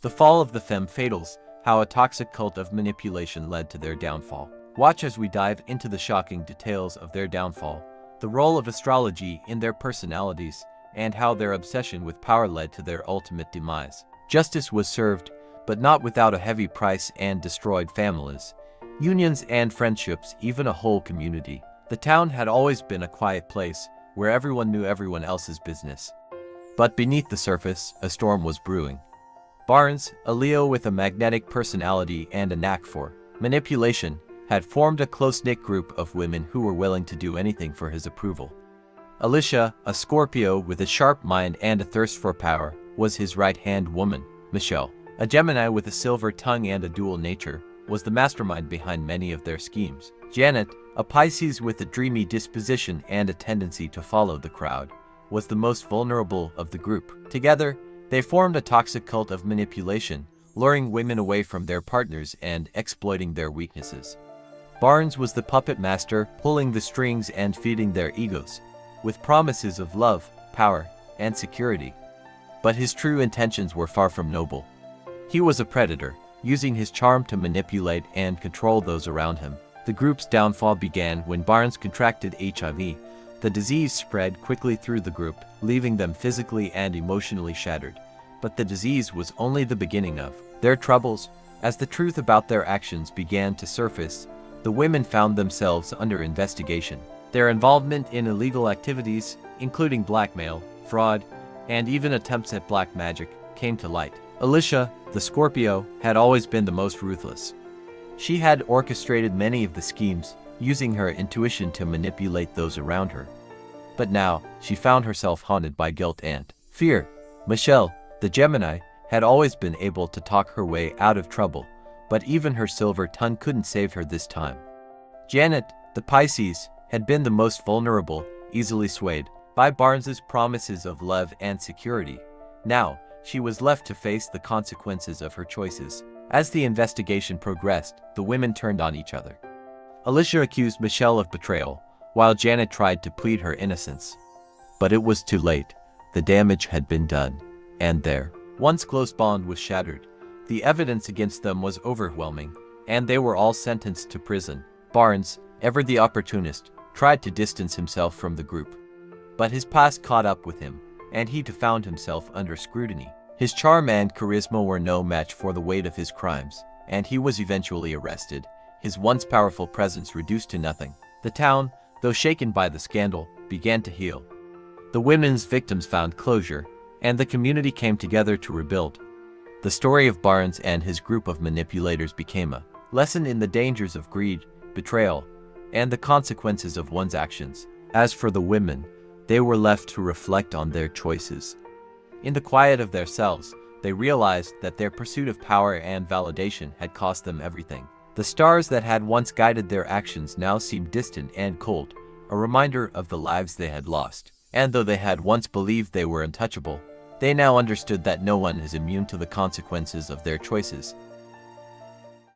The fall of the Femme Fatales, how a toxic cult of manipulation led to their downfall. Watch as we dive into the shocking details of their downfall, the role of astrology in their personalities, and how their obsession with power led to their ultimate demise. Justice was served, but not without a heavy price, and destroyed families, unions and friendships, even a whole community. The town had always been a quiet place, where everyone knew everyone else's business. But beneath the surface, a storm was brewing. Barnes, a Leo with a magnetic personality and a knack for manipulation, had formed a close-knit group of women who were willing to do anything for his approval. Alicia, a Scorpio with a sharp mind and a thirst for power, was his right-hand woman. Michelle, a Gemini with a silver tongue and a dual nature, was the mastermind behind many of their schemes. Janet, a Pisces with a dreamy disposition and a tendency to follow the crowd, was the most vulnerable of the group. Together, they formed a toxic cult of manipulation, luring women away from their partners and exploiting their weaknesses. Barnes was the puppet master, pulling the strings and feeding their egos, with promises of love, power, and security. But his true intentions were far from noble. He was a predator, using his charm to manipulate and control those around him. The group's downfall began when Barnes contracted HIV. The disease spread quickly through the group, leaving them physically and emotionally shattered. But the disease was only the beginning of their troubles. As the truth about their actions began to surface, the women found themselves under investigation. Their involvement in illegal activities, including blackmail, fraud, and even attempts at black magic, came to light. Alicia, the Scorpio, had always been the most ruthless. She had orchestrated many of the schemes, using her intuition to manipulate those around her. But now, she found herself haunted by guilt and fear. Michelle, the Gemini, had always been able to talk her way out of trouble, but even her silver tongue couldn't save her this time. Janet, the Pisces, had been the most vulnerable, easily swayed by Barnes's promises of love and security. Now, she was left to face the consequences of her choices. As the investigation progressed, the women turned on each other. Alicia accused Michelle of betrayal, while Janet tried to plead her innocence. But it was too late. The damage had been done, and their once close bond was shattered. The evidence against them was overwhelming, and they were all sentenced to prison. Barnes, ever the opportunist, tried to distance himself from the group. But his past caught up with him, and he too found himself under scrutiny. His charm and charisma were no match for the weight of his crimes, and he was eventually arrested, his once powerful presence reduced to nothing. The town, though shaken by the scandal, began to heal. The women's victims found closure, and the community came together to rebuild. The story of Barnes and his group of manipulators became a lesson in the dangers of greed, betrayal, and the consequences of one's actions. As for the women, they were left to reflect on their choices. In the quiet of their cells, they realized that their pursuit of power and validation had cost them everything. The stars that had once guided their actions now seemed distant and cold, a reminder of the lives they had lost. And though they had once believed they were untouchable, they now understood that no one is immune to the consequences of their choices.